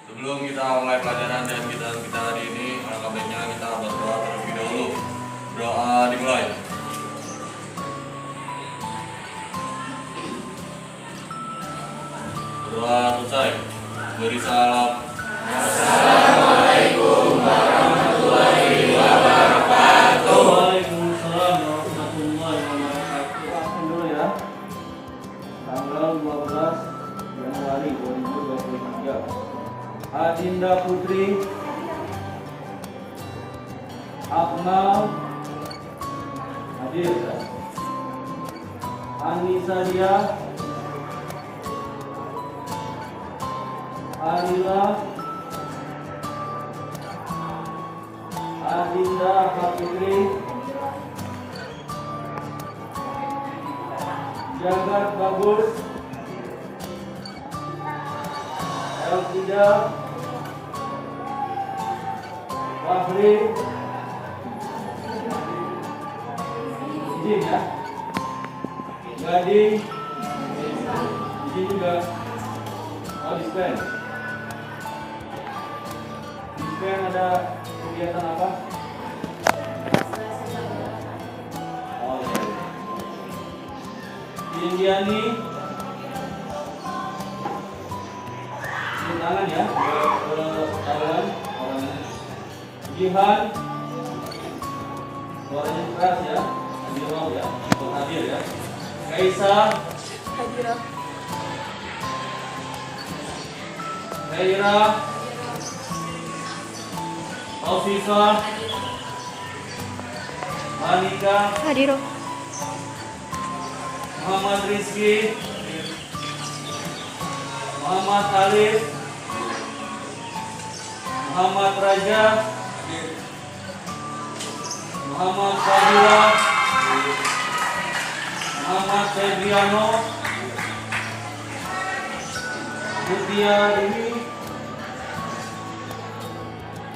Sebelum kita mulai pelajaran dan kita hari ini, alangkah baiknya kita berdoa terlebih dahulu. Doa dimulai. Doa selesai. Beri salam. Assalamualaikum warahmatullahi wabarakatuh. Waalaikumsalam warahmatullahi wabarakatuh. Akan dulu ya. Tanggal 12 Januari 2023. Adinda Putri Akmal hadir ya. Anissa Dia, Arila, Adinda Fitri, Jagat Bagus, Elvida, Fahri, izin ya, Gading, izin juga, dispen. Dispen ada kegiatan apa? Oh ya. Indiani, tangan ya, tangan orangnya. Jihan, suaranya keras ya, hadir mau ya, untuk hadir ya. Kaisa, Hadirah. Kaira, Alfifa, Manika, Hadiro. Muhammad Rizki, Muhammad Alif, Muhammad Raja, Muhammad Fadila, Muhammad Febriano, Mutia Dewi,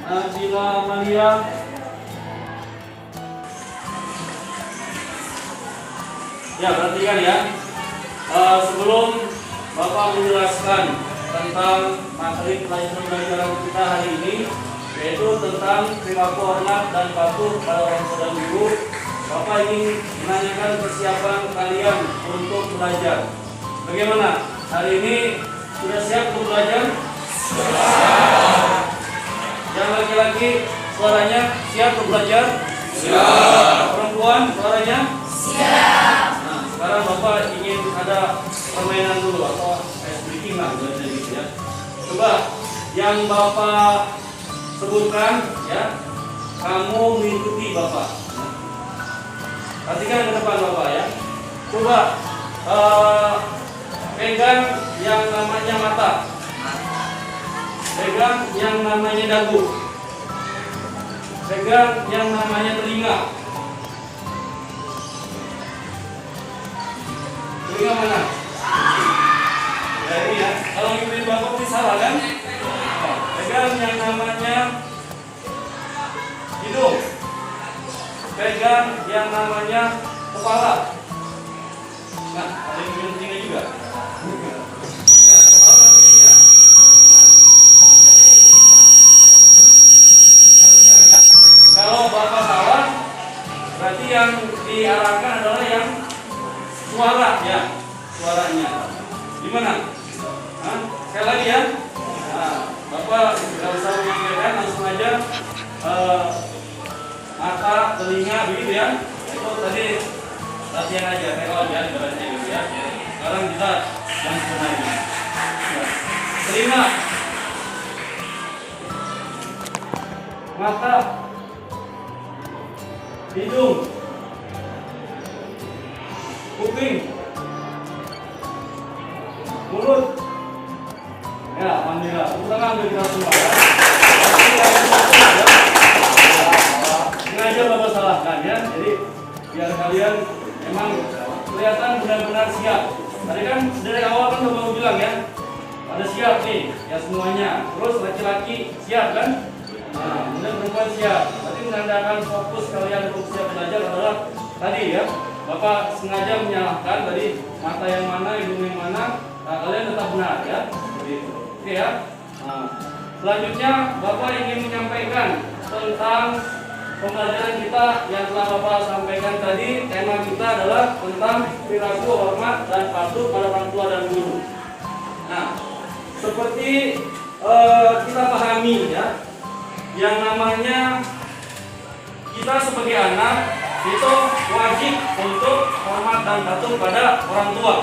Nazila Amalia, ya perhatikan ya. Sebelum Bapak menjelaskan tentang materi pelajaran kita hari ini, yaitu tentang perilaku hormat dan patuh pada orang tua dan guru, Bapak ingin menanyakan persiapan kalian untuk belajar. Bagaimana? Hari ini sudah siap untuk belajar? Siap. Yang laki-laki suaranya siap untuk belajar? Siap. Perempuan suaranya? Siap. Nah, sekarang Bapak ingin ada permainan dulu atau speaking lah gitu ya. Coba yang Bapak sebutkan ya, kamu mengikuti Bapak. Perhatikan ke depan Bapak ya. Coba pegang yang namanya mata, pegang yang namanya dagu, pegang yang namanya telinga. Telinga mana? Ya ini ya. Kalau ngikutin Bapak ini salah kan? Pegang yang namanya hidung, pegang yang namanya kepala. Nah, ada yang pegang telinga juga. Ya, kepala ini ya. Kalau Bapak salah, berarti yang diarahkan adalah yang suara ya, suaranya. Gimana? Hah? Sekali lagi ya. Nah, Bapak tidak usah menyampaikan, langsung aja mata, telinga begitu ya. Itu tadi latihan aja, tekol aja ibaratnya gitu ya. Sekarang kita langsung aja. Telinga, mata, hidung, kuping, mulut. Ya, alhamdulillah. Tepuk tangan untuk kita semua ya. Sengaja Bapak salahkan ya. Jadi biar kalian memang kelihatan benar-benar siap. Tadi kan dari awal kan Bapak bilang ya, pada siap nih ya semuanya. Terus laki-laki siap kan? Nah, kemudian perempuan siap. Berarti menandakan fokus kalian untuk siap belajar adalah tadi ya. Bapak sengaja menyalahkan tadi mata yang mana, hidung yang mana. Nah, kalian tetap benar ya. Begitu. Oke ya. Nah, Selanjutnya Bapak ingin menyampaikan tentang pembelajaran kita yang telah Bapak sampaikan tadi. Tema kita adalah tentang perilaku hormat dan patuh pada orang tua dan guru. Nah, seperti kita pahami ya, yang namanya kita sebagai anak itu wajib untuk hormat dan patuh pada orang tua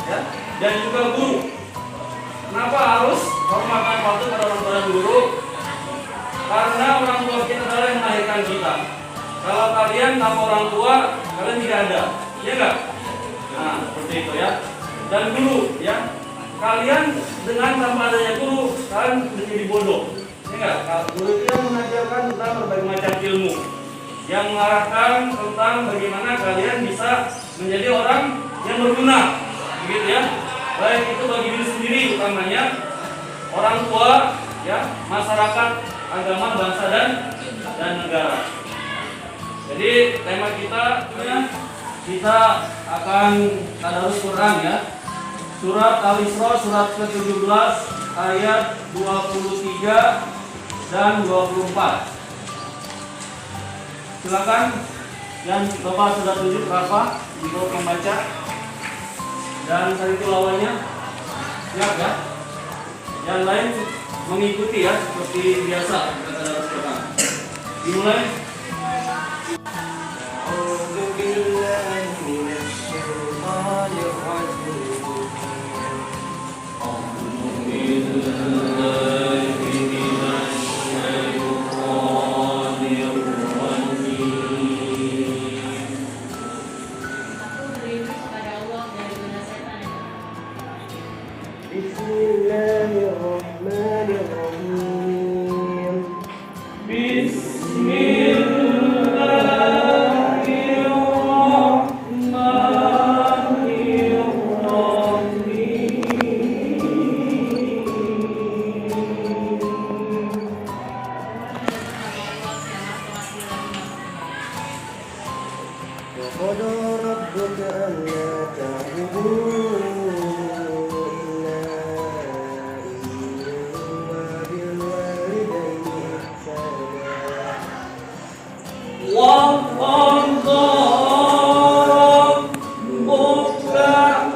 ya, dan juga guru. Kenapa harus hormat dan patuh pada orang tua dan guru? Karena orang tua kita adalah yang melahirkan kita. Kalau kalian tanpa orang tua, kalian tidak ada, ya enggak? Nah, seperti itu ya. Dan guru ya, kalian dengan tanpa adanya guru, kalian menjadi bodoh, ya enggak? Guru itu yang mengajarkan tentang berbagai macam ilmu, yang mengarahkan tentang bagaimana kalian bisa menjadi orang yang berguna, begitu ya. Baik itu bagi diri sendiri utamanya, orang tua, ya, masyarakat, agama, bangsa dan negara. Jadi tema kita akan tadarus Quran ya. Surat Al-Isra surat ke-17 ayat 23 dan 24. Silakan yang Bapak sudah tunjuk berapa untuk membaca dan tadi tilawahnya siap ya. Yang lain mengikuti ya seperti biasa kita tadarus Quran. Dimulai. وقضى ربك ألا تعبدوا إلا إياه وبالوالدين إحسانا وقضى ربك ألا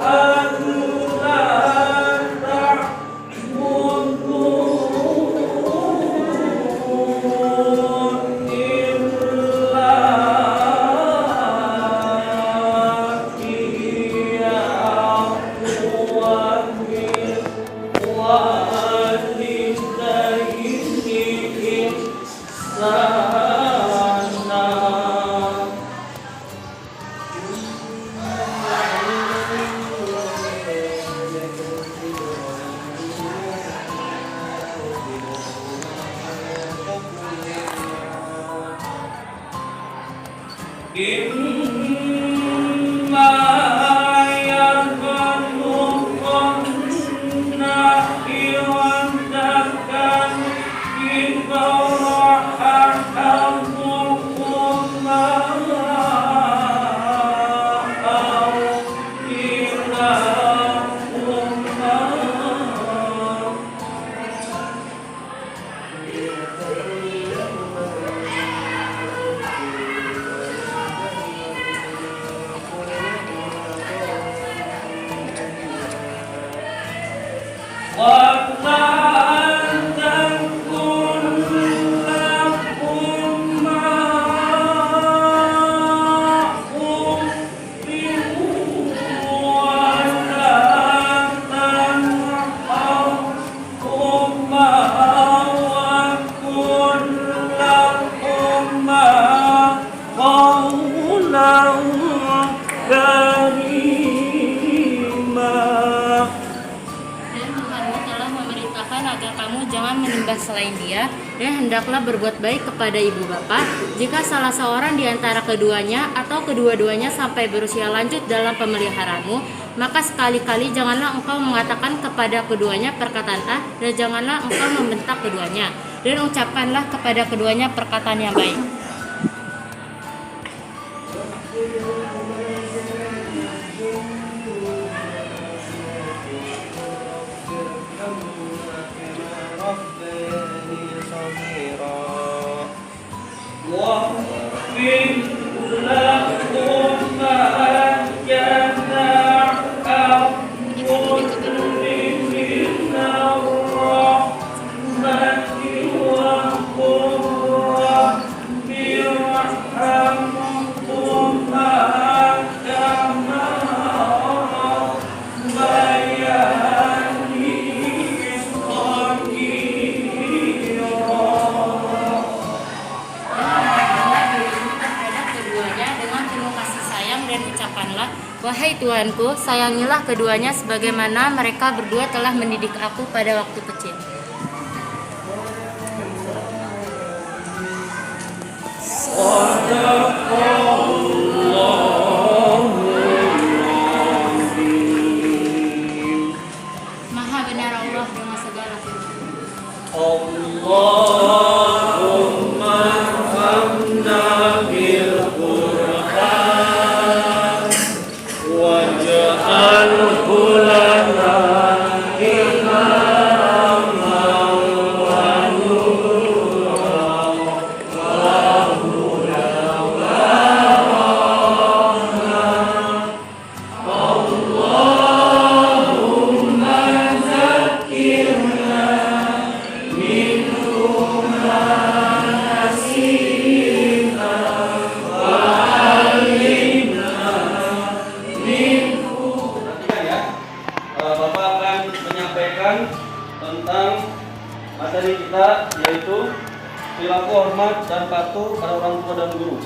agar kamu jangan menyembah selain Dia, dan hendaklah berbuat baik kepada ibu bapa. Jika salah seorang di antara keduanya atau kedua-duanya sampai berusia lanjut dalam pemeliharaanmu, maka sekali-kali janganlah engkau mengatakan kepada keduanya perkataan "ah", dan janganlah engkau membentak keduanya, dan ucapkanlah kepada keduanya perkataan yang baik. ربنا Wahai Tuhanku, sayangilah keduanya sebagaimana mereka berdua telah mendidik aku pada waktu kecil. Maha benar Allah dengan segala firman. Allahumma hamna bil Qur'an waj'alhu lana imaman wa nuran wa hudan wa rahmah. Allahumma zakkirna minhu ma nasina wa 'allimna minhu. Perhatikan ya, Bapak akan menyampaikan tentang materi kita, yaitu perilaku hormat dan patuh pada orang tua dan guru.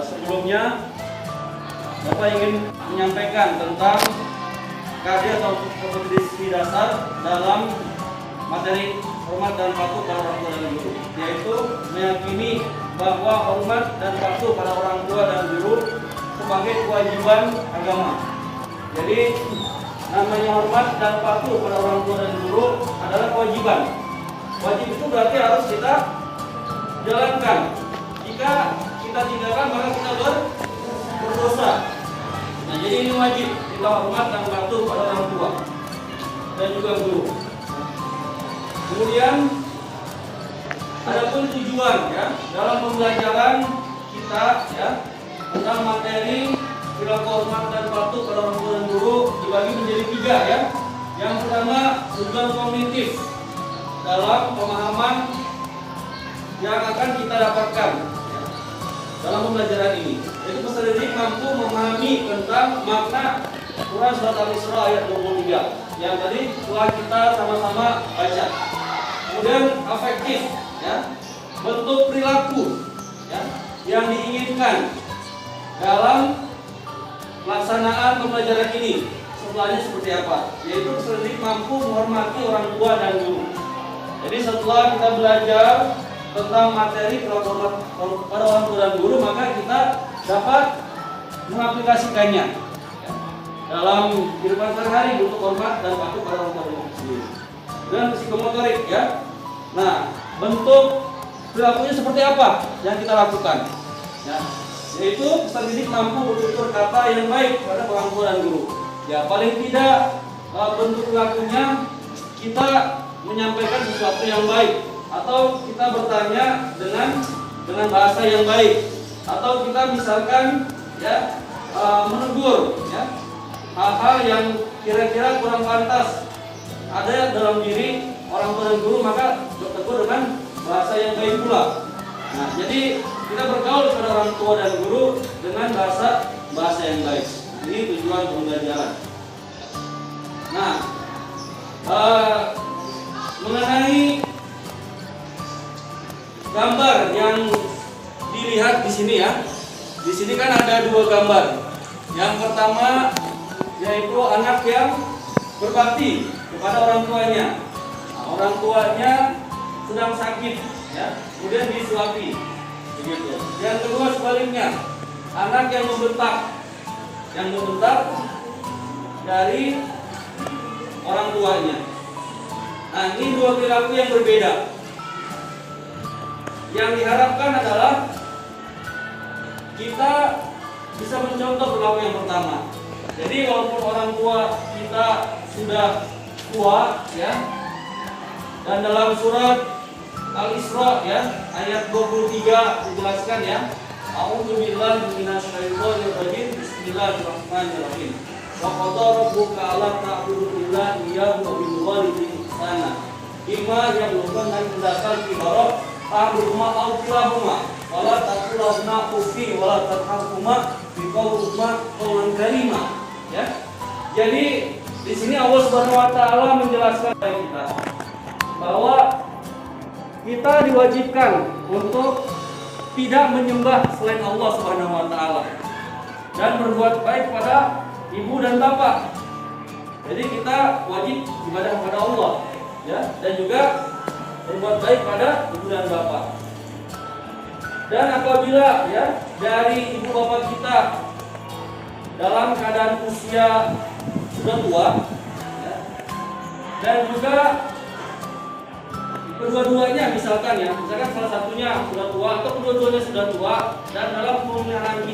Sebelumnya Bapak ingin menyampaikan tentang kajian atau kompetensi dasar dalam materi hormat dan patuh pada orang tua dan guru, yaitu meyakini bahwa hormat dan patuh pada orang tua dan guru sebagai kewajiban agama. Jadi namanya hormat dan patuh pada orang tua dan guru adalah kewajiban. Wajib itu berarti harus kita jalankan. Jika kita tinggalkan maka kita berdosa. Nah, jadi ini wajib kita hormat dan patuh pada orang tua dan juga guru. Kemudian adapun tujuan ya dalam pembelajaran kita ya tentang materi perilaku hormat dan patuh pada orang tua dan guru dibagi menjadi 3 ya. Yang pertama, tujuan kognitif dalam pemahaman yang akan kita dapatkan ya, dalam pembelajaran ini. Yaitu peserta didik mampu memahami tentang makna Quran Surat Al-Isra ayat 23 yang tadi telah kita sama-sama baca. Kemudian afektif ya, bentuk perilaku ya, yang diinginkan dalam pelaksanaan pembelajaran ini setelahnya seperti apa, yaitu peserta didik mampu menghormati orang tua dan guru. Jadi setelah kita belajar tentang materi perilaku hormat pada orang tua dan guru, maka kita dapat mengaplikasikannya ya, dalam kehidupan sehari-hari bentuk hormat dan patuh pada orang tua dan guru sendiri. Dan psikomotorik ya. Nah, bentuk perilakunya seperti apa yang kita lakukan? Ya, yaitu peserta didik mampu bertutur kata yang baik pada orang tua dan guru. Ya, paling tidak bentuk perilakunya kita menyampaikan sesuatu yang baik, atau kita bertanya dengan bahasa yang baik, atau kita misalkan ya menegur ya hal-hal yang kira-kira kurang pantas ada dalam diri orang tua dan guru, maka bertegur dengan bahasa yang baik pula. Nah, jadi kita bergaul kepada orang tua dan guru dengan bahasa yang baik. Ini tujuan pembelajaran. Nah, mengenai gambar yang dilihat di sini ya. Di sini kan ada 2 gambar. Yang pertama yaitu anak yang berbakti kepada orang tuanya. Nah, orang tuanya sedang sakit ya, kemudian disuapi begitu. Yang kedua sebaliknya, anak yang membentak dari orang tuanya. Nah, ini 2 perilaku yang berbeda. Yang diharapkan adalah kita bisa mencontoh perilaku yang pertama. Jadi walaupun orang tua kita sudah tua ya, dan dalam surat Al-Isra ya ayat 23 dijelaskan ya, A'udzubillahi minasyaitonir rajim, Bismillahirrahmanirrahim. Wa qadara rabbuka alla ta'budu illa iyyahu wa bil walidayni ihsana. Imma yablughanna indakal kibara ahaduhuma aw kilahuma wa la taqul lahuma uffin wa la tanharhuma biqawlihima qawlan karima. Ya. Jadi di sini Allah Subhanahu wa taala menjelaskan kepada kita bahwa kita diwajibkan untuk tidak menyembah selain Allah Subhanahu wa taala dan berbuat baik pada ibu dan bapak. Jadi kita wajib ibadah kepada Allah, ya, dan juga berbuat baik pada ibu dan bapak. Dan apabila ya dari ibu bapak kita dalam keadaan usia sudah tua, ya, dan juga kedua-duanya misalkan salah satunya sudah tua atau kedua-duanya sudah tua dan dalam pemeliharaan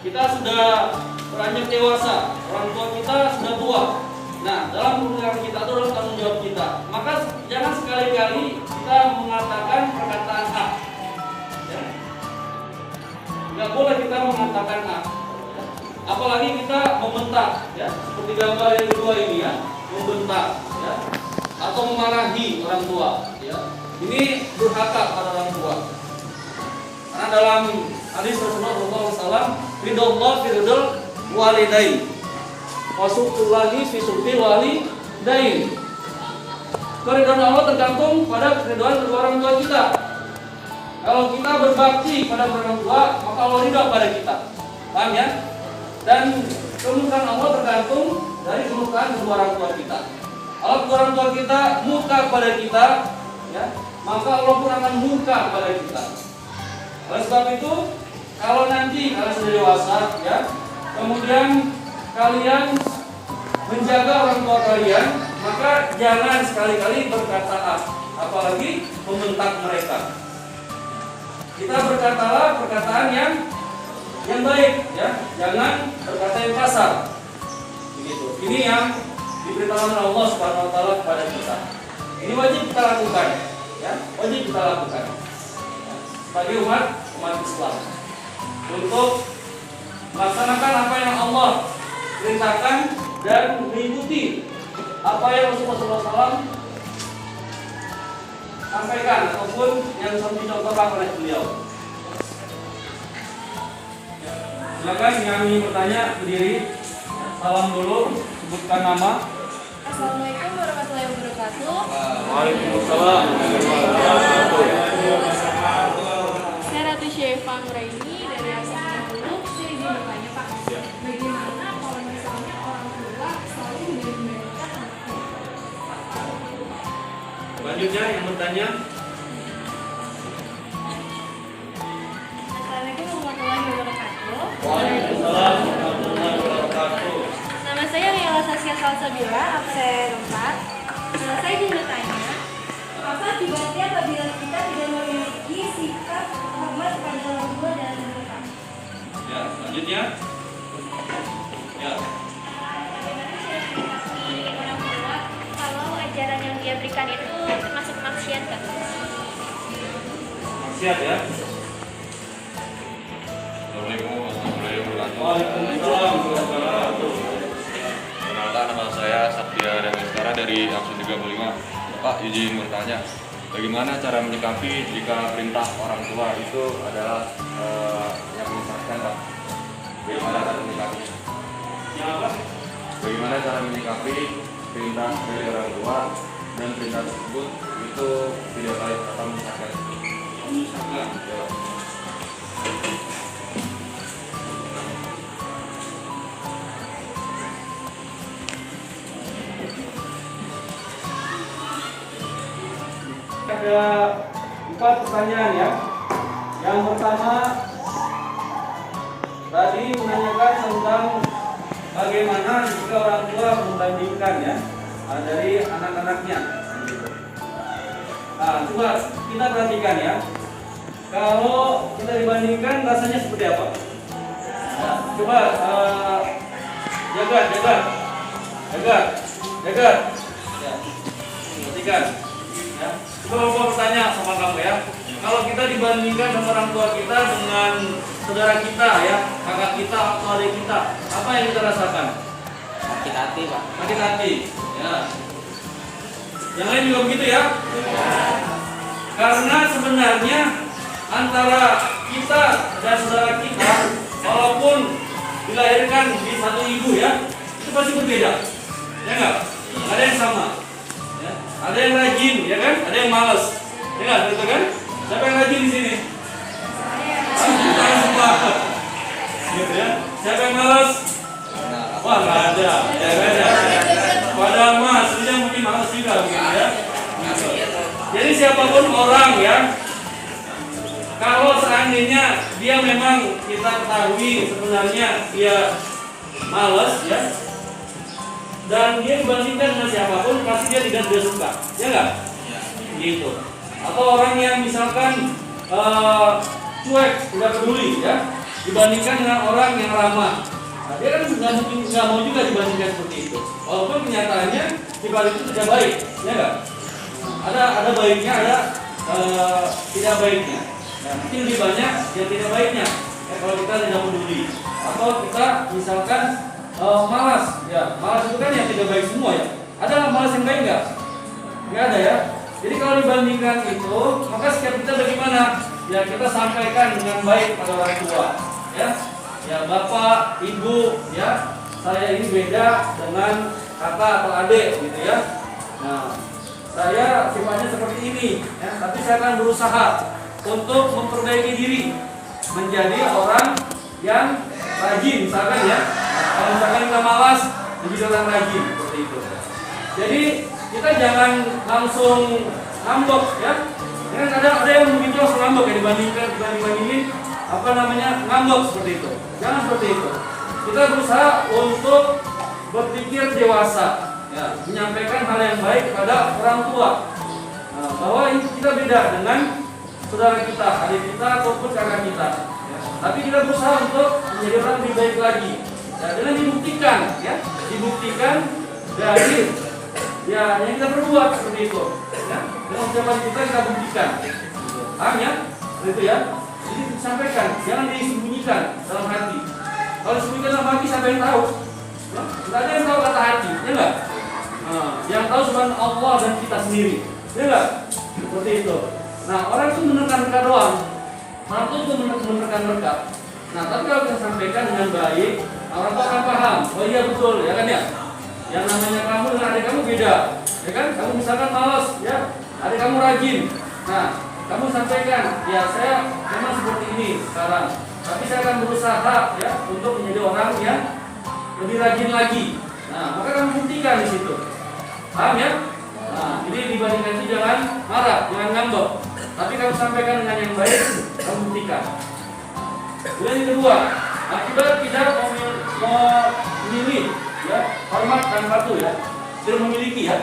kita sudah beranjak dewasa, orang tua kita sudah tua. Nah, dalam pemeliharaan kita itu adalah tanggung jawab kita. Maka jangan sekali-kali kita mengatakan perkataan A. Ya. Nggak boleh kita mengatakan A. Ya. Apalagi kita membentak, ya, seperti gambar yang kedua ini ya, membentak, ya, atau memarahi orang tua, ya. Ini durhaka pada orang tua. Karena dalam hadis Rasulullah SAW, ridallah fi ridal walidain, wasukullahi fi sukti walidain. Keridhaan Allah tergantung pada keridhaan kedua orang tua kita. Kalau kita berbakti pada orang tua, maka Allah ridha pada kita. Paham ya? Dan kemurkaan Allah tergantung dari kemurkaan kedua orang tua kita. Kalau kedua orang tua kita murka pada kita, ya, maka Allah pun akan murka pada kita. Oleh sebab itu, kalau nanti kalian sudah dewasa, ya, kemudian kalian menjaga orang tua kalian, maka jangan sekali-kali berkata A, apalagi membentak mereka. Kita berkatalah perkataan yang baik, ya, jangan berkata yang kasar. Begitu. Ini yang diberitakan oleh Allah Subhanahu wa taala kepada kita. Ini wajib kita lakukan, ya, wajib kita lakukan. Ya, sebagai umat Islam untuk melaksanakan apa yang Allah perintahkan dan mengikuti apa yang Rasulullah SAW sampaikan ataupun yang dicontohkan oleh beliau. Silakan yang ingin bertanya berdiri. Salam dulu, sebutkan nama. Assalamualaikum warahmatullahi wabarakatuh. Waalaikumsalam warahmatullahi wabarakatuh. Saya Ratu Syefa Nuraini dari Asal Dulu. Saya ingin bertanya Pak, bagaimana kalau misalnya orang tua selalu memberikan anaknya? Selanjutnya yang bertanya. Assalamualaikum warahmatullahi wabarakatuh. Waalaikumsalam warahmatullahi wabarakatuh. Nama saya Riala Saskia Salsabila, absen 4. Saya ingin bertanya, apa akibatnya apabila kita tidak memiliki sifat hormat pada orang tua dan mereka? Ya, selanjutnya. Ya. Bagaimana cara menyikapi orang tua kalau ajaran yang dia berikan itu termasuk maksiat kan? Siap ya. Assalamualaikum warahmatullahi wabarakatuh. Waalaikumsalam warahmatullahi wabarakatuh. Perkenalkan, nama saya Satya Damiskara dari Absen 35. Pak, izin bertanya, bagaimana cara menyikapi jika perintah orang tua itu adalah yang menyesatkan, Pak? Bagaimana cara menyikapinya? Yang apa? Bagaimana cara menyikapi perintah dari orang tua dan perintah tersebut itu tidak baik atau menyesatkan? Menyesatkan. Ya. Ada 4 pertanyaan ya. Yang pertama tadi menanyakan tentang bagaimana jika orang tua membandingkan ya dari anak-anaknya. Nah, coba kita perhatikan ya. Kalau kita dibandingkan rasanya seperti apa? Nah, coba jaga. Ya, perhatikan. Ya. Coba bertanya sama kamu ya. Kalau kita dibandingkan sama orang tua kita dengan saudara kita ya, kakak kita atau adik kita, apa yang kita rasakan? Sakit hati, Pak. Sakit hati. Ya. Yang lain juga begitu ya? Karena sebenarnya antara kita dan saudara kita, walaupun dilahirkan di satu ibu ya, itu pasti berbeda. Ya enggak? Ada yang sama. Ya. Ada yang rajin, ya kan? Ada yang malas. Ya enggak? Betul kan? Siapa yang rajin di sini? Kita semua. Gitu ya. Siapa yang malas? Wah, nggak ada. Ya, nggak ada. Padahal mas, dia mungkin malas juga gitu ya. Jadi siapapun orang ya, kalau seandainya dia memang kita ketahui sebenarnya dia malas ya, dan dia dibandingkan dengan siapapun pasti dia tidak suka, ya nggak? Gitu. Atau orang yang misalkan cuek, tidak peduli ya, dibandingkan dengan orang yang ramah. Nah, dia kan nggak mau juga dibandingkan seperti itu. Walaupun kenyataannya dibalik itu tidak baik, ya nggak? Ada baiknya, ada tidak baiknya. Nah, mungkin lebih banyak yang tidak baiknya. Ya, kalau kita tidak peduli, atau kita misalkan malas, ya malas itu kan yang tidak baik semua ya. Ada malas yang baik nggak? Nggak ada ya. Jadi kalau dibandingkan itu, maka sikap kita bagaimana? Ya kita sampaikan dengan baik pada orang tua, ya. Ya bapak, ibu, ya saya ini beda dengan kakak atau adik, gitu ya. Nah, saya sifatnya seperti ini, ya. Tapi saya akan berusaha untuk memperbaiki diri menjadi orang yang rajin, misalkan ya. Kalau misalkan kita malas, menjadi orang rajin seperti itu. Jadi kita jangan langsung ngambek, ya. Kan ada yang begitu langsung ngambek ya dibandingin apa namanya ngambek seperti itu. Jangan seperti itu. Kita berusaha untuk berpikir dewasa, ya, menyampaikan hal yang baik kepada orang tua. Nah, bahwa ini kita beda dengan saudara kita, adik kita ataupun kakak kita. Ya. Tapi kita berusaha untuk menjadi orang lebih baik lagi. Ya, dengan dibuktikan, ya, dibuktikan dari ya yang kita perbuat seperti itu. Ya. Dengan ucapan kita buktikan. Paham ya? Itu ya. Jadi disampaikan, jangan disembunyikan dalam hati. Kalau disembunyikan dalam hati, siapa yang tahu? Ya? Tidak ada yang tahu kata hati, ya enggak? Nah, yang tahu cuma Allah dan kita sendiri, ya enggak? Seperti itu. Nah, orang itu menekan mereka doang. Orang itu menekan mereka. Nah, tapi kalau kita sampaikan dengan baik, orang itu akan paham. Oh iya betul, ya kan ya? Yang namanya kamu dengan adik kamu beda, ya kan? Kamu misalkan malas, ya, adik kamu rajin. Nah, kamu sampaikan, ya saya memang seperti ini sekarang, tapi saya akan berusaha ya untuk menjadi orang yang lebih rajin lagi. Nah, maka kamu buktikan di situ, paham ya? Nah, ini dibandingkan itu jangan marah, jangan ngambek, tapi kamu sampaikan dengan yang baik, kamu buktikan. Kemudian yang kedua, akibat tidak memilih, ya hormat dan patuh ya, tidak memiliki ya.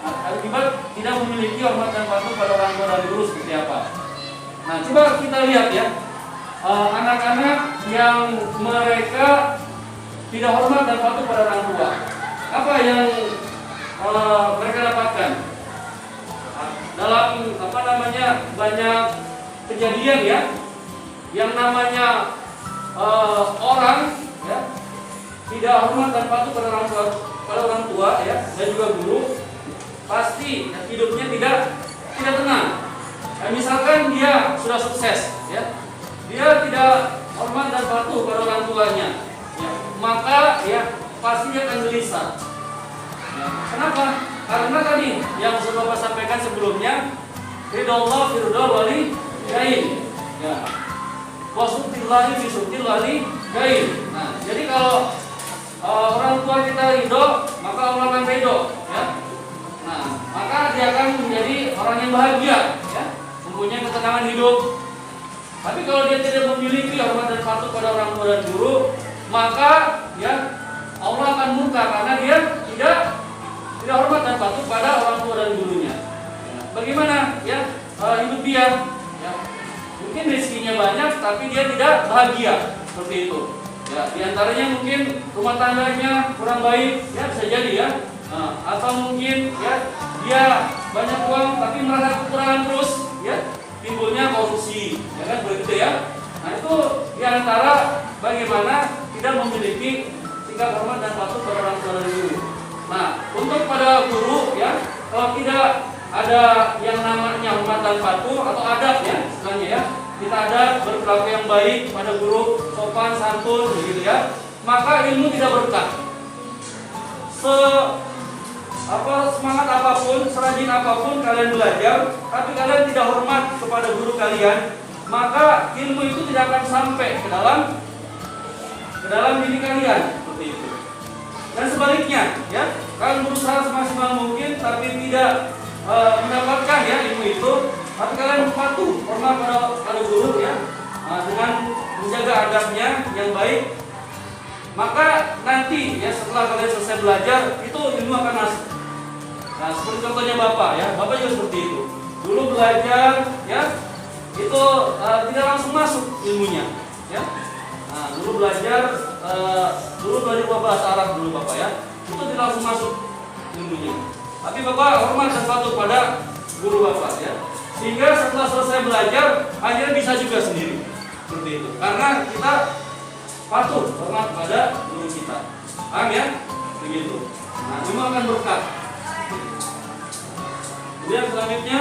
Akibat tidak memiliki hormat dan patuh pada orang tua dan guru seperti apa. Nah, coba kita lihat ya, anak-anak yang mereka tidak hormat dan patuh pada orang tua, apa yang mereka dapatkan? Dalam apa namanya banyak kejadian ya, yang namanya orang ya tidak hormat dan patuh pada orang tua ya dan juga guru, pasti hidupnya tidak tenang. Nah, misalkan dia sudah sukses, ya, dia tidak hormat dan patuh pada orang tuanya, ya, maka ya pasti dia akan gelisah. Ya, kenapa? Karena tadi yang sudah Bapak sampaikan sebelumnya, ridallah firdal wali gain, ya, wasutillahi bisutillahi gain. Nah, jadi kalau orang tua kita ridho, maka Allah akan ridho, ya. Nah, maka dia akan menjadi orang yang bahagia, ya, mempunyai ketenangan hidup. Tapi kalau dia tidak memiliki hormat dan patuh pada orang tua dan guru, maka ya Allah akan murka karena dia tidak hormat dan patuh pada orang tua dan gurunya. Bagaimana ya hidup dia? Ya, mungkin rezekinya banyak, tapi dia tidak bahagia seperti itu. Ya, di antaranya mungkin rumah tangganya kurang baik, ya bisa jadi ya. Nah, atau mungkin ya dia banyak uang tapi merasa kekurangan terus, ya timbulnya korupsi, ya kan begitu ya. Nah itu diantara bagaimana tidak memiliki sikap hormat dan patuh pada orang tua dan guru. Nah untuk pada guru ya, kalau tidak ada yang namanya hormat dan patuh atau adab ya istilahnya ya, kita ada berperilaku yang baik pada guru, sopan santun begitu ya, maka ilmu tidak berkah. Semangat apapun, serajin apapun kalian belajar, tapi kalian tidak hormat kepada guru kalian, maka ilmu itu tidak akan sampai ke dalam diri kalian seperti itu. Dan sebaliknya, ya, kalian berusaha semaksimal mungkin, tapi tidak mendapatkan ya ilmu itu, tapi kalian patuh hormat pada guru ya, dengan menjaga adabnya yang baik, maka nanti ya setelah kalian selesai belajar itu ilmu akan masuk. Nah seperti contohnya bapak ya, bapak juga seperti itu. Dulu belajar ya itu tidak langsung masuk ilmunya ya. Nah dulu belajar bahasa Arab dulu bapak ya, itu tidak langsung masuk ilmunya. Tapi bapak hormat dan patuh pada guru bapak ya, sehingga setelah selesai belajar akhirnya bisa juga sendiri seperti itu. Karena kita patuh hormat pada guru kita. Paham ya? Begitu. Nah, ilmu akan berkah. Kemudian selanjutnya,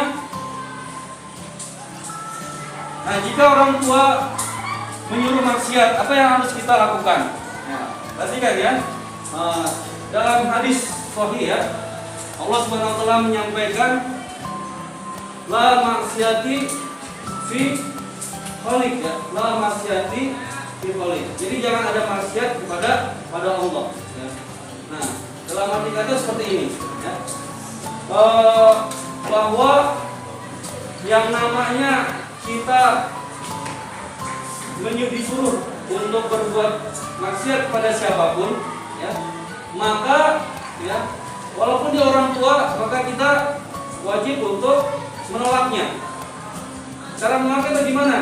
nah jika orang tua menyuruh maksiat, apa yang harus kita lakukan? Nah, perhatikan ya, dalam hadis sahih ya, Allah Subhanahu wa taala menyampaikan la maksiati fi khaliq ya, la maksiati fi khaliq. Jadi jangan ada maksiat pada Allah ya. Nah, dalam arti kata seperti ini ya. Bahwa yang namanya kita disuruh untuk berbuat maksiat kepada siapapun ya, maka ya walaupun dia orang tua, maka kita wajib untuk menolaknya. Cara menolaknya bagaimana?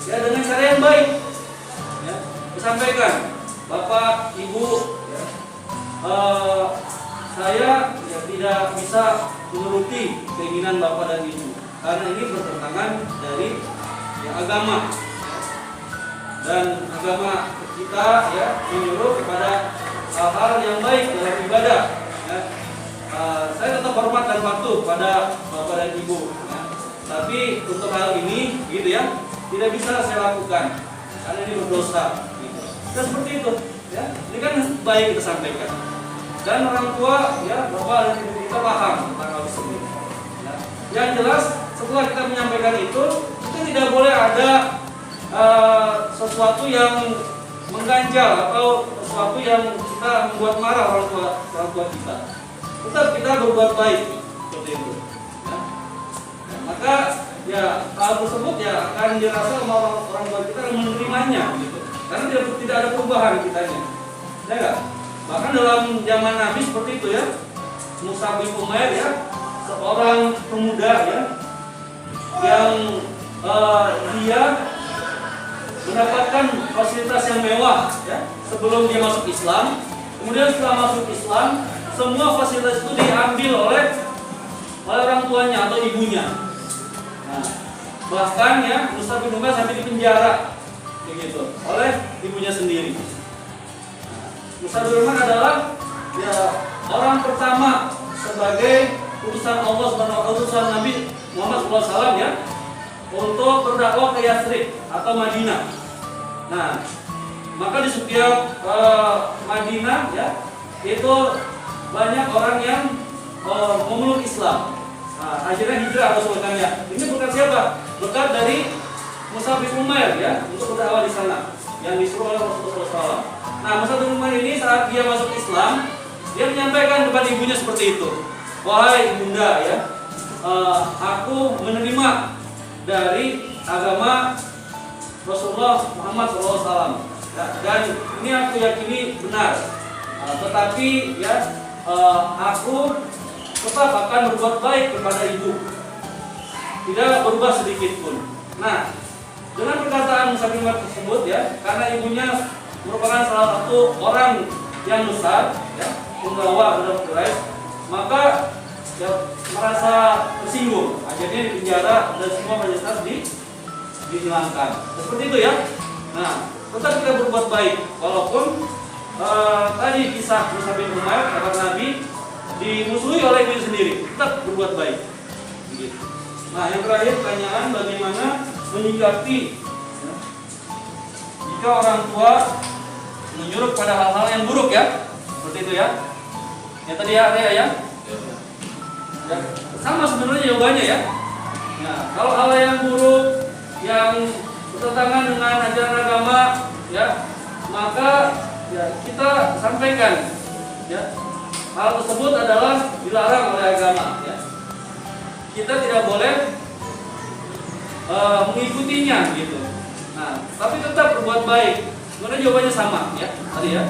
Ya dengan cara yang baik ya, disampaikan, Bapak, Ibu ya, saya ya tidak bisa menuruti keinginan Bapak dan Ibu karena ini bertentangan dari ya, agama dan agama kita ya menyuruh kepada hal-hal yang baik dalam ibadah ya. Saya tetap hormat dan patuh pada Bapak dan Ibu ya. Tapi untuk hal ini gitu ya tidak bisa saya lakukan karena ini berdosa gitu. Dan seperti itu ya, ini kan baik kita sampaikan. Dan orang tua, ya, Bapak dan Ibu kita paham tentang hal tersebut. Ya. Yang jelas, setelah kita menyampaikan itu tidak boleh ada sesuatu yang mengganjal atau sesuatu yang kita membuat marah orang tua kita. Tetap kita berbuat baik seperti itu. Ya. Ya, maka ya hal tersebut ya akan dirasa sama orang tua kita yang menerimanya, gitu. Karena tidak ada perubahan kitanya, ya enggak? Bahkan dalam zaman Nabi seperti itu ya, Mus'ab bin Umair ya, seorang pemuda ya, yang dia mendapatkan fasilitas yang mewah ya, sebelum dia masuk Islam. Kemudian setelah masuk Islam, semua fasilitas itu diambil oleh orang tuanya atau ibunya. Nah, bahkan ya, Mus'ab bin Umair sampai dipenjara begitu oleh ibunya sendiri. Mus'ab bin Umair adalah ya, orang pertama sebagai utusan Allah Subhanahu utusan Nabi Muhammad SAW ya, untuk berdakwah ke Yathrib atau Madinah. Nah, maka di setiap Madinah ya, itu banyak orang yang memeluk Islam. Nah, akhirnya hijrah Rasulullah. Ini berkat siapa? Berkat dari Mus'ab bin Umair ya, untuk berdakwah di sana yang disuruh oleh Rasulullah SAW. Nah, Mus'ab bin Umair ini saat dia masuk Islam, dia menyampaikan kepada ibunya seperti itu. Wahai ibunda ya, aku menerima dari agama Rasulullah Muhammad SAW ya, dan ini aku yakini benar. Tetapi ya, aku tetap akan berbuat baik kepada ibu, tidak berubah sedikit pun. Nah, dengan perkataan Mus'ab bin Umair tersebut ya, karena ibunya merupakan salah satu orang yang besar ya, penggawa dalam Quraisy, maka ya, merasa tersinggung, akhirnya dipenjara dan semua fasilitas dihilangkan. Seperti itu ya. Nah, tetap kita berbuat baik walaupun tadi kisah Musa bin Umar, sahabat Nabi, dimusuhi oleh diri sendiri, tetap berbuat baik. Gitu. Nah, yang terakhir pertanyaan, bagaimana menyikapi ya, jika orang tua menyuruh pada hal-hal yang buruk ya, seperti itu ya. Yang tadi ya, Area ya. Ya, sama sebenarnya jawabannya ya. Nah, kalau hal yang buruk yang bertentangan dengan ajaran agama ya, maka ya kita sampaikan ya. Hal tersebut adalah dilarang oleh agama ya. Kita tidak boleh mengikutinya gitu. Nah, tapi tetap berbuat baik. Sebenarnya jawabannya sama ya tadi ya.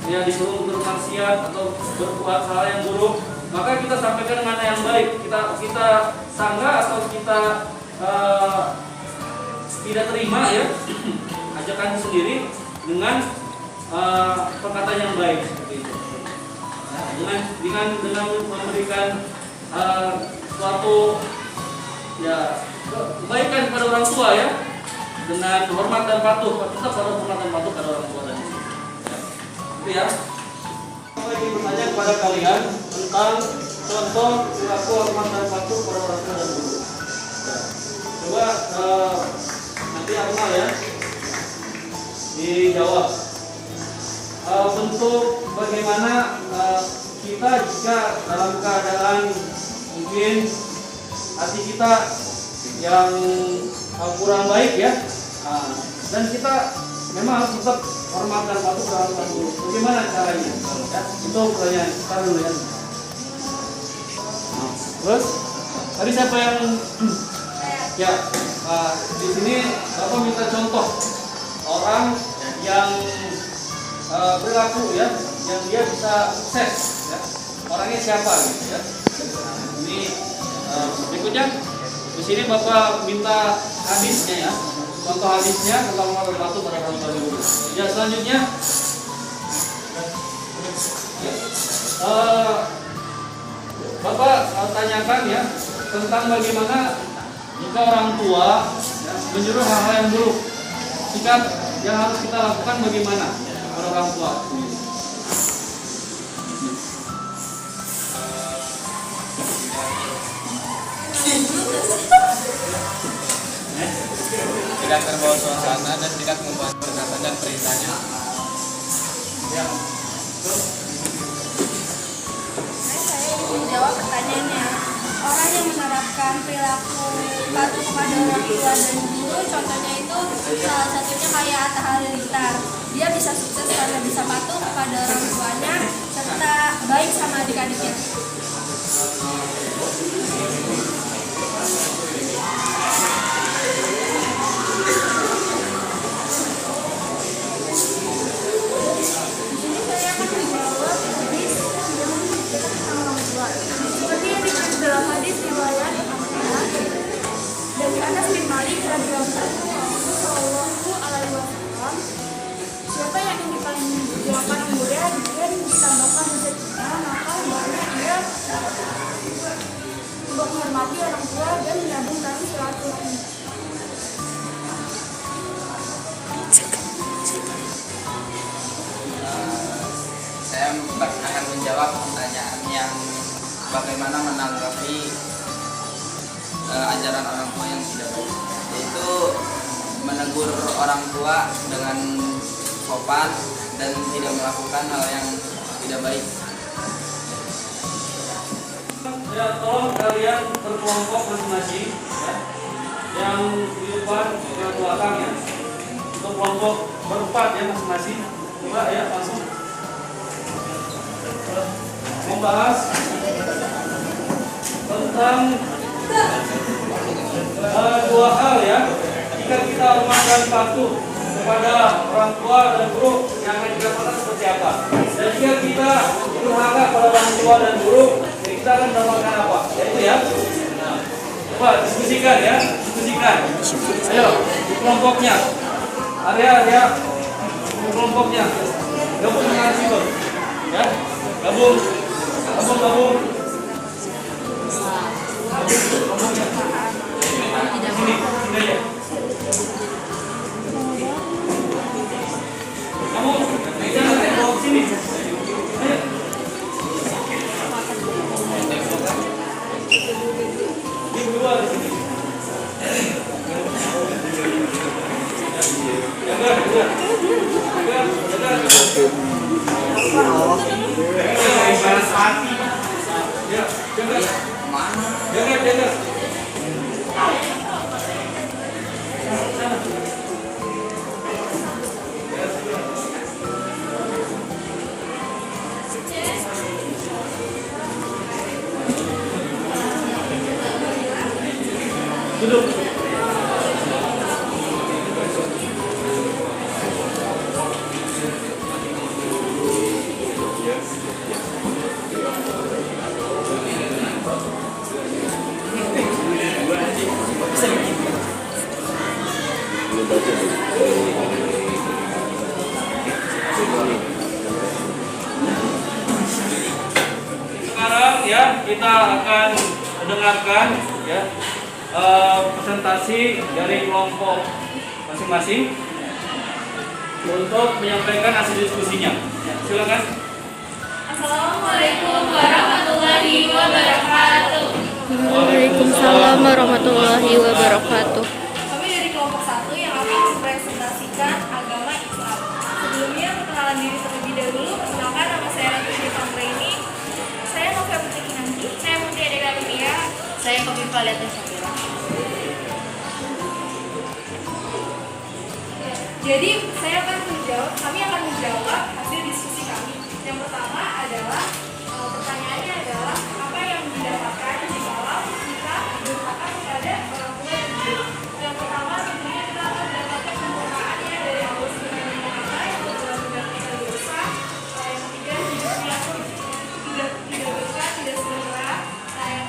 Ya disuruh bermaksiat atau berbuat hal yang buruk, maka kita sampaikan dengan yang baik. Kita sanggah atau kita tidak terima ya ajakan sendiri dengan perkataan yang baik seperti itu. Nah, dengan memberikan suatu ya kebaikan kepada orang tua ya, dengan hormat dan patuh, tetap harus hormat dan patuh pada orang tua tadi. Itu ya. Saya ingin bertanya kepada kalian tentang contoh perilaku hormat dan patuh pada orang tua dan guru. Coba nanti Akmal ya dijawab. Bentuk bagaimana kita jika dalam keadaan mungkin hati kita yang kurang baik ya, dan kita memang harus tetap hormat dan patuh pada orang tua. Bagaimana caranya? Ya, itu pertanyaan. Taruh dulu ya. Terus tadi siapa yang ya di sini Bapak minta contoh orang yang perilaku ya, yang dia bisa sukses ya. Orangnya siapa gitu ya. Ini berikutnya di sini Bapak minta hadisnya ya. Contoh hadisnya tentang hormat dan patuh pada orang tua dulu. Ya, selanjutnya Bapak tanyakan ya tentang bagaimana jika orang tua ya, menyuruh hal-hal yang buruk, sikap yang harus kita lakukan bagaimana pada orang tua. Tidak terbawa suasana dan tidak membuat perkataan dan perintahnya. Ya. Saya ingin menjawab pertanyaannya. Orang yang menerapkan perilaku patuh kepada orang tua dan guru, contohnya itu salah satunya kayak Atta Halilintar. Dia bisa sukses karena bisa patuh kepada orang tuanya serta baik sama adik-adiknya. Seperti yang ditulis dalam hadis riwayat dari Anas bin Malik radhiyallahu alaihi wasallam, siapa yang ingin paling menjalankan mulia dan ditambahkan rezekinya, maka hendaknya dia untuk menghormati orang tua dan menyambung tali silaturahmi. Saya akan menjawab pertanyaan yang bagaimana menanggapi ajaran orang tua yang tidak baik, yaitu menegur orang tua dengan sopan dan tidak melakukan hal yang tidak baik. Ya, tolong kalian berkelompok masing-masing ya. Yang di depan ke belakang ya. Untuk kelompok berempat ya masing-masing. Coba ya langsung membahas tentang dua hal ya. Jika kita hormat dan patuh kepada orang tua dan guru, yang akan kita lakukan seperti apa? Dan jika kita durhaka pada orang tua dan guru, kita akan mendapatkan apa? Yaitu ya. Nah, coba diskusikan ya, diskusikan. Ayo, di kelompoknya. Area di kelompoknya. Gabung dengan situ. Ya, gabung. Sini aja. Mana? Jangan. Duduk. Sekarang ya kita akan mendengarkan ya presentasi dari kelompok masing-masing untuk menyampaikan hasil diskusinya. Silakan. Assalamualaikum warahmatullahi wabarakatuh. Waalaikumsalam warahmatullahi wabarakatuh. Kami dari kelompok 1 yang akan mempresentasikan agama Islam. Sebelumnya perkenalan diri terlebih dahulu. Perkenalkan, nama saya Ratu Syifamreni. Saya Novia Putri Kinanti. Saya Mutia Deka Lunia. Saya Kofifa Liatin Sapira. Jadi kami akan menjawab hasil diskusi kami. Yang pertama adalah pertanyaannya adalah apa yang didapatkan jika kita berhak kepada orang tua yang hidup. Yang pertama tentunya kita akan mendapatkan kemurkaannya dari Allah Subhanahu wa Ta'ala yang telah mengampuni kita dosa. Yang ketiga hidupnya pun tidak berkah, tidak sejahtera. Yang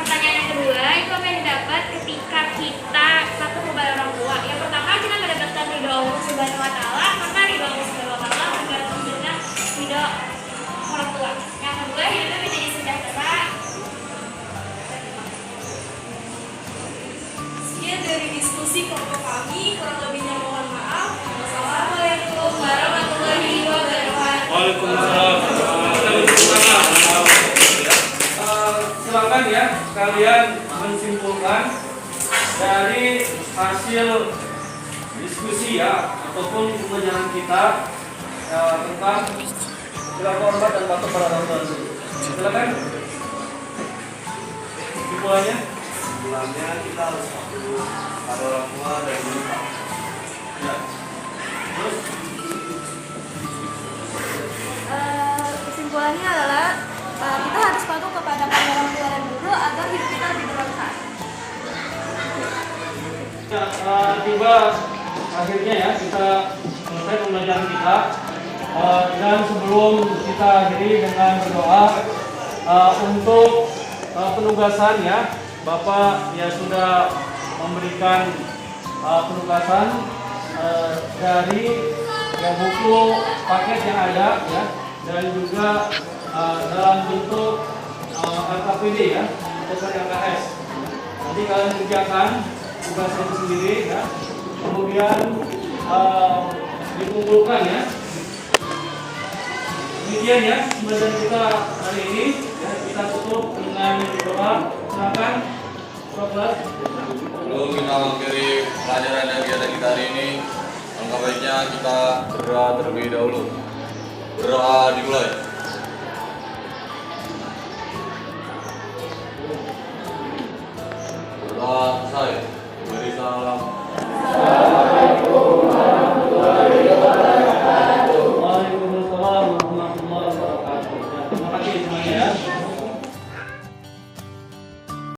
Pertanyaan yang kedua itu apa yang didapat ketika kita patuh kepada orang tua. Yang pertama kita mendapatkan ridho Allah Subhanahu wa Ta'ala, maka ridho Allah Subhanahu wa Ta'ala bergantung dengan ridho orang tua. Yang kedua hidupnya menjadi sejahtera. sekian dari diskusi kelompok kami, kurang lebihnya mohon maaf. Wassalamualaikum warahmatullahi wabarakatuh. Waalaikumsalam. Silakan ya kalian menyimpulkan dari hasil diskusi ya ataupun pembelajaran kita tentang sila hormat dan patuh pada orang tua. Silakan. Simpulannya kita harus patuh pada orang tua dan guru. ya. Terus Kesimpulannya adalah kita harus patuh kepada orang tua dan guru agar hidup kita lebih bermanfaat. tiba akhirnya ya kita selesai pembelajaran kita dan sebelum kita akhiri dengan berdoa untuk penugasan ya Bapak ya sudah memberikan penugasan dari ya, buku paket yang ada ya dan juga dalam bentuk RKPD ya untuk LKS. Nanti kalian kerjakan tugasnya itu sendiri ya, kemudian dikumpulkan ya. Demikian ya pembelajaran kita hari ini ya, kita tutup dengan doa. Silakan kelas. Sebelum kita mengakhiri pelajaran dan kegiatan kita hari ini, alangkah baiknya kita berdoa terlebih dahulu. Berdoa dimulai.